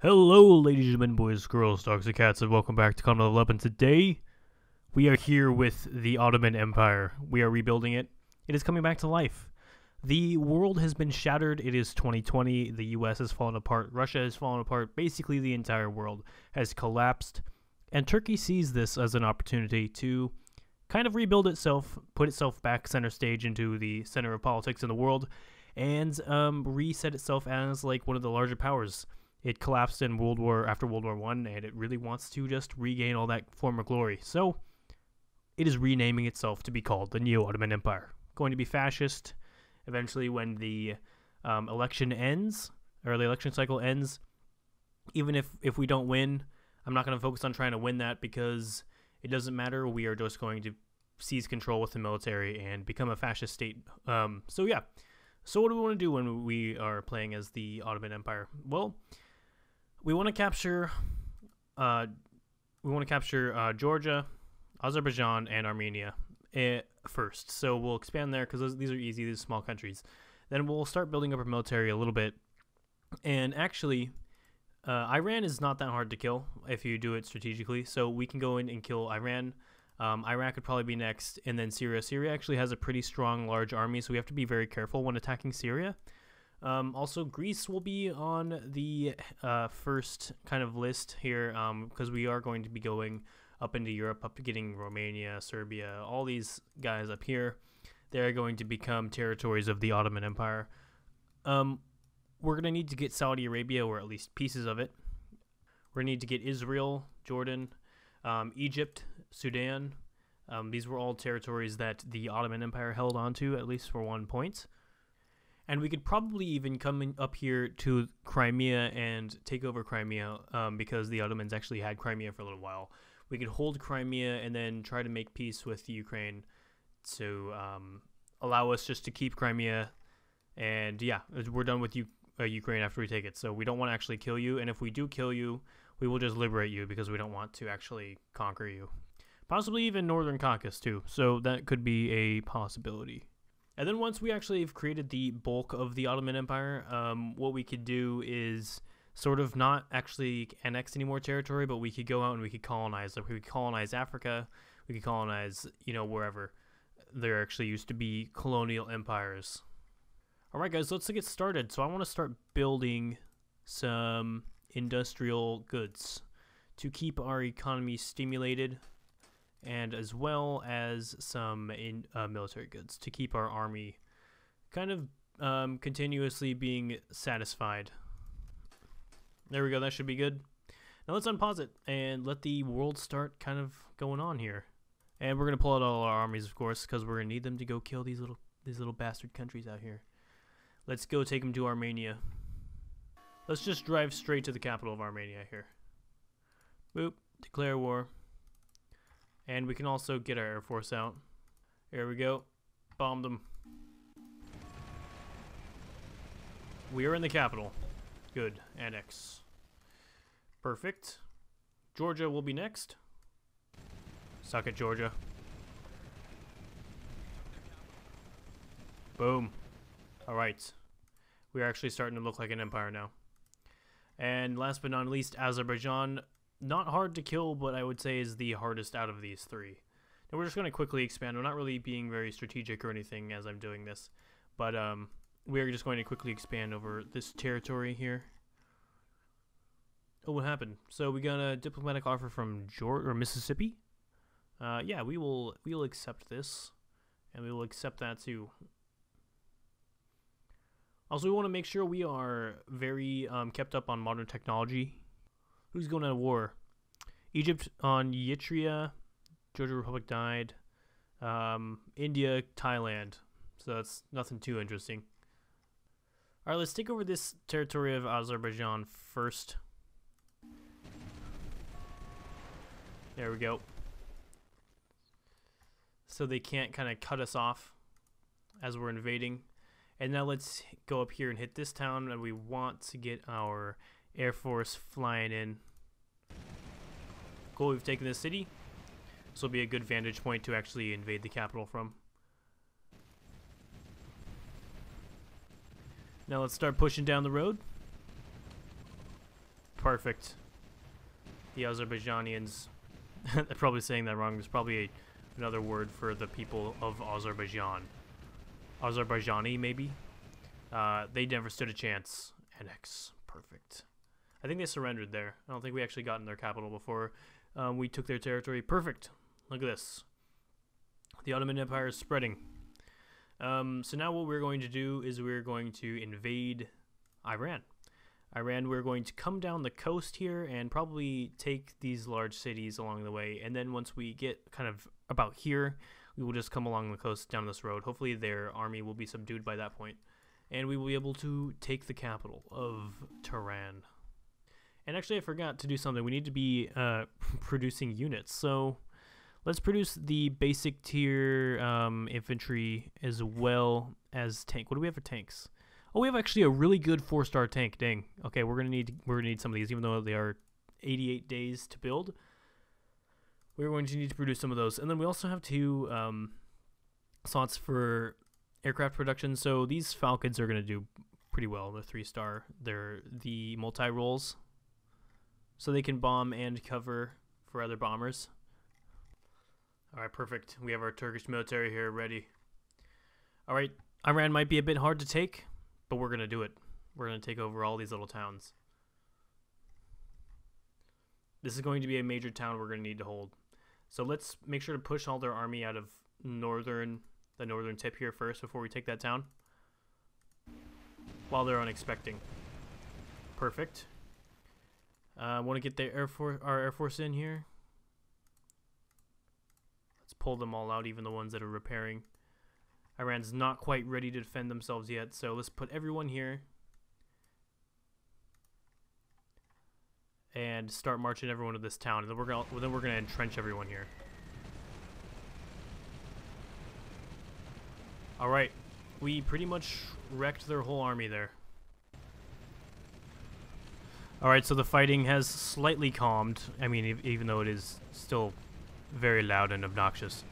Hello, ladies and gentlemen, boys, girls, dogs, and cats, and welcome back to Combat 11. Today, we are here with the Ottoman Empire. We are rebuilding it. It is coming back to life. The world has been shattered. It is 2020. The US has fallen apart. Russia has fallen apart. Basically, the entire world has collapsed. And Turkey sees this as an opportunity to kind of rebuild itself, put itself back center stage into the center of politics in the world, and reset itself as like one of the larger powers. It collapsed in after World War I, and it really wants to just regain all that former glory. So, it is renaming itself to be called the Neo-Ottoman Empire. Going to be fascist. Eventually, when the election ends, or the election cycle ends, even if we don't win, I'm not going to focus on trying to win that because it doesn't matter. We are just going to seize control with the military and become a fascist state. So yeah. So what do we want to do when we are playing as the Ottoman Empire? Well, we want to capture Georgia, Azerbaijan, and Armenia first. So we'll expand there because these are easy. These are small countries. Then we'll start building up our military a little bit. And actually, Iran is not that hard to kill if you do it strategically. So we can go in and kill Iran. Iraq would probably be next, and then Syria. Syria actually has a pretty strong, large army, so we have to be very careful when attacking Syria. Also, Greece will be on the first kind of list here because we are going to be going up into Europe, up to getting Romania, Serbia, all these guys up here. They're going to become territories of the Ottoman Empire. We're going to need to get Saudi Arabia, or at least pieces of it. We're going to need to get Israel, Jordan, Egypt, Sudan. These were all territories that the Ottoman Empire held onto, at least for one point. And we could probably even come up here to Crimea and take over Crimea because the Ottomans actually had Crimea for a little while. We could hold Crimea and then try to make peace with Ukraine to allow us just to keep Crimea. And yeah, we're done with Ukraine after we take it. So we don't want to actually kill you. And if we do kill you, we will just liberate you because we don't want to actually conquer you. Possibly even Northern Caucasus too. So that could be a possibility. And then once we actually have created the bulk of the Ottoman Empire, what we could do is sort of not actually annex any more territory, but we could go out and we could colonize. Like we could colonize Africa, we could colonize, wherever there actually used to be colonial empires. Alright guys, let's get started. So I want to start building some industrial goods to keep our economy stimulated, and as well as some military goods to keep our army kind of continuously being satisfied. There we go, that should be good. Now let's unpause it and let the world start kind of going on here. And we're going to pull out all our armies, of course, because we're going to need them to go kill these little bastard countries out here. Let's go take them to Armenia. Let's just drive straight to the capital of Armenia here. Boop, declare war. And we can also get our Air Force out. There we go. Bomb them. We are in the capital. Good. Annex. Perfect. Georgia will be next. Suck it, Georgia. Boom. Alright. We are actually starting to look like an empire now. And last but not least, Azerbaijan. Not hard to kill, but I would say is the hardest out of these three. Now we're just going to quickly expand. I'm not really being very strategic or anything as I'm doing this, but we're just going to quickly expand over this territory here. Oh, what happened? So we got a diplomatic offer from Georgia or Mississippi. Yeah, we will accept this, and we will accept that too. Also, we want to make sure we are very kept up on modern technology. Who's going to war? Egypt on Eritrea. Georgia Republic died. India, Thailand. So that's nothing too interesting. Alright, let's take over this territory of Azerbaijan first. There we go. So they can't kind of cut us off as we're invading. And now let's go up here and hit this town, and we want to get our Air Force flying in. Cool, we've taken this city. This will be a good vantage point to actually invade the capital from. Now let's start pushing down the road. Perfect. The Azerbaijanians. I'm probably saying that wrong. There's probably another word for the people of Azerbaijan. Azerbaijani, maybe? They never stood a chance. Annex. Perfect. I think they surrendered there. I don't think we actually got in their capital before we took their territory. Perfect. Look at this. The Ottoman Empire is spreading. So now what we're going to do is we're going to invade Iran. We're going to come down the coast here and probably take these large cities along the way. And then once we get kind of about here, we will just come along the coast down this road. Hopefully their army will be subdued by that point. And we will be able to take the capital of Tehran. And actually I forgot to do something. We need to be producing units. So let's produce the basic tier infantry as well as tank. What do we have for tanks? Oh, we have actually a really good 4-star tank. Dang. Okay, we're gonna need some of these, even though they are 88 days to build. We're going to need to produce some of those, and then we also have 2 slots for aircraft production. So these Falcons are gonna do pretty well. The 3-star. They're the multi-roles, so they can bomb and cover for other bombers. All right, perfect. We have our Turkish military here ready. All right, Iran might be a bit hard to take, but we're going to do it. We're going to take over all these little towns. This is going to be a major town we're going to need to hold. So let's make sure to push all their army out of the northern tip here first before we take that town. While they're unexpecting. Perfect. I want to get our Air Force in here. Let's pull them all out, even the ones that are repairing. Iran's not quite ready to defend themselves yet, so let's put everyone here and start marching everyone to this town, and then we're gonna entrench everyone here. All right, we pretty much wrecked their whole army there. All right, so the fighting has slightly calmed. I mean, even though it is still very loud and obnoxious.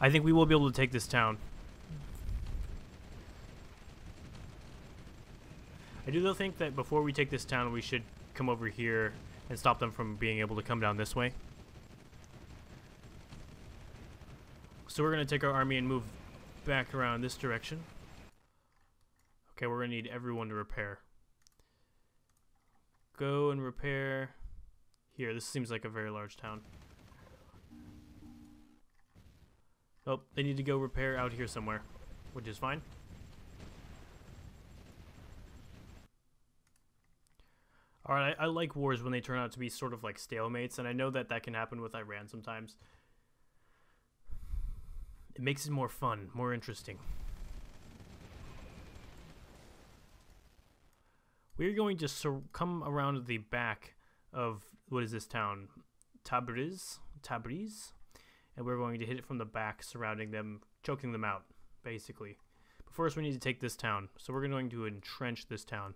I think we will be able to take this town. I do though think that before we take this town, we should come over here and stop them from being able to come down this way. So we're going to take our army and move back around this direction. Okay, we're going to need everyone to repair. Go and repair here. This seems like a very large town. Oh, they need to go repair out here somewhere, which is fine. Alright, I like wars when they turn out to be sort of like stalemates, and I know that that can happen with Iran sometimes. It makes it more fun, more interesting. We're going to come around the back of, what is this town? Tabriz? And we're going to hit it from the back, surrounding them, choking them out, basically. But first we need to take this town, so we're going to entrench this town.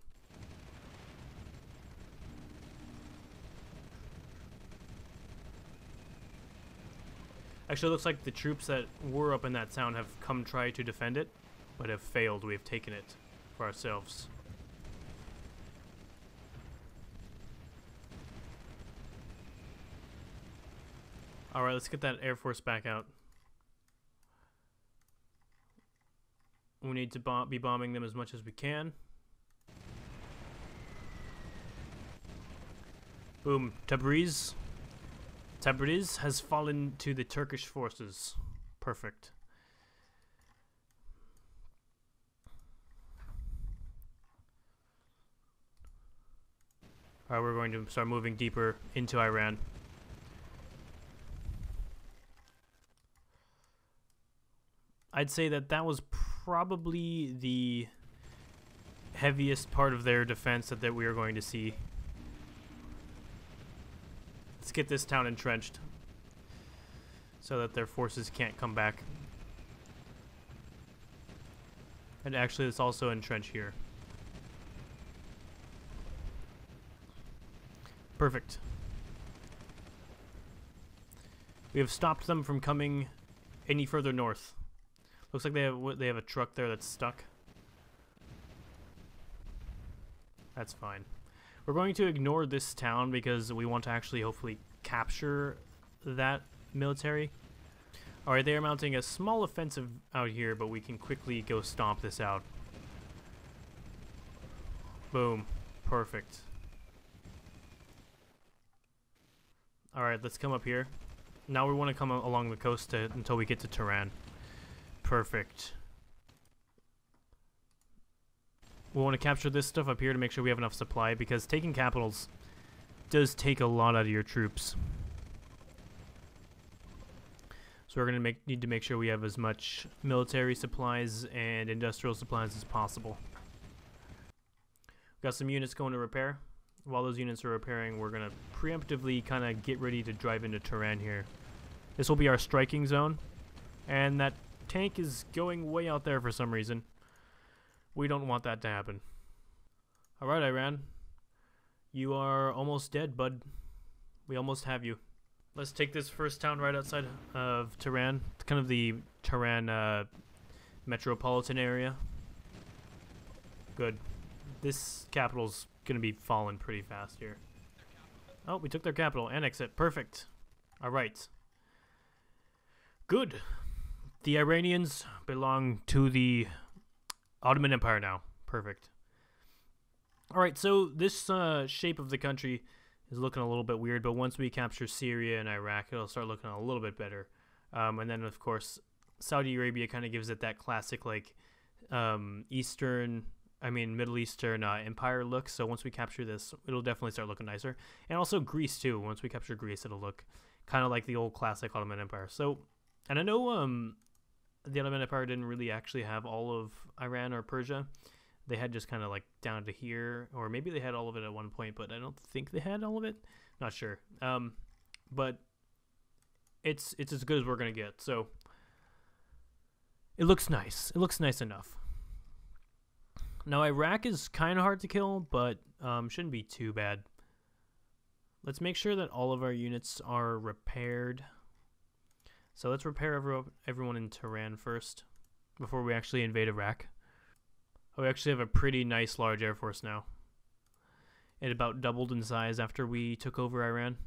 Actually, it looks like the troops that were up in that town have come try to defend it, but have failed. We have taken it for ourselves. Alright, let's get that Air Force back out. We need to be bombing them as much as we can. Boom. Tabriz has fallen to the Turkish forces. Perfect. Alright, we're going to start moving deeper into Iran. I'd say that that was probably the heaviest part of their defense that we are going to see. Let's get this town entrenched so that their forces can't come back. And actually, let's also entrench here. Perfect. We have stopped them from coming any further north. Looks like they have a truck there that's stuck. That's fine. We're going to ignore this town because we want to actually hopefully capture that military. Alright, they are mounting a small offensive out here, but we can quickly go stomp this out. Boom. Perfect. Alright, let's come up here. Now we want to come along the coast until we get to Tehran. Perfect. We want to capture this stuff up here to make sure we have enough supply, because taking capitals does take a lot out of your troops. So we're going to need to make sure we have as much military supplies and industrial supplies as possible. Got some units going to repair. While those units are repairing, we're going to preemptively kind of get ready to drive into Tehran here. This will be our striking zone. And that tank is going way out there for some reason. We don't want that to happen. Alright, Iran. You are almost dead, bud. We almost have you. Let's take this first town right outside of Tehran. It's kind of the Tehran metropolitan area. Good. This capital's gonna be falling pretty fast here. Oh, we took their capital. Annex it. Perfect. Alright. Good. The Iranians belong to the Ottoman Empire now. Perfect. Alright, so this shape of the country is looking a little bit weird, but once we capture Syria and Iraq, it'll start looking a little bit better. And then, of course, Saudi Arabia kind of gives it that classic, like, Middle Eastern empire look. So once we capture this, it'll definitely start looking nicer. And also Greece, too. Once we capture Greece, it'll look kind of like the old classic Ottoman Empire. So, and I know the Ottoman Empire didn't really actually have all of Iran or Persia. They had just kind of like down to here, or maybe they had all of it at one point, but I don't think they had all of it. Not sure. But it's as good as we're gonna get. So it looks nice. It looks nice enough. Now Iraq is kind of hard to kill, but shouldn't be too bad. Let's make sure that all of our units are repaired. So let's repair everyone in Tehran first before we actually invade Iraq. Oh, we actually have a pretty nice large air force now. It about doubled in size after we took over Iran.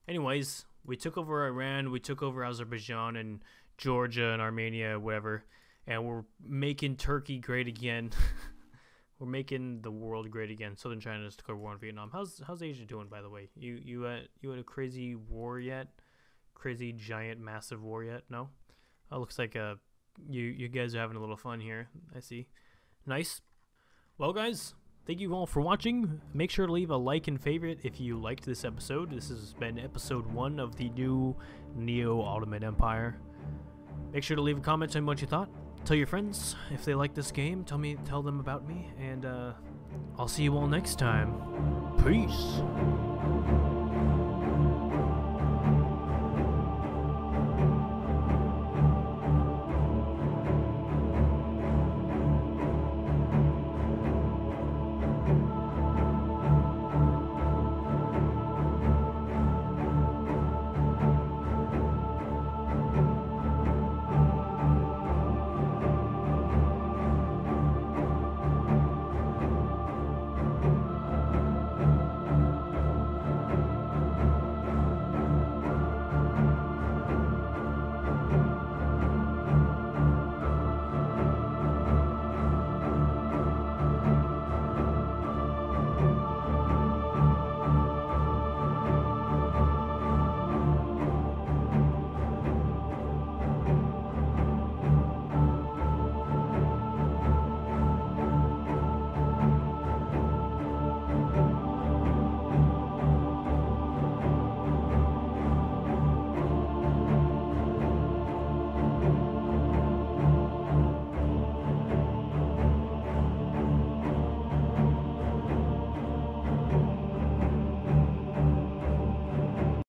Anyways, we took over Iran, we took over Azerbaijan and Georgia and Armenia, whatever, and we're making Turkey great again. We're making the world great again. Southern China just took over war in Vietnam. How's Asia doing, by the way? You had a crazy war yet? Crazy giant massive war yet? No? Oh, looks like you guys are having a little fun here. I see. Nice. Well, guys, thank you all for watching. Make sure to leave a like and favorite if you liked this episode. This has been episode 1 of the new Neo-Ottoman Empire. Make sure to leave a comment on what you thought. Tell your friends if they like this game. Tell them about me, and I'll see you all next time. Peace.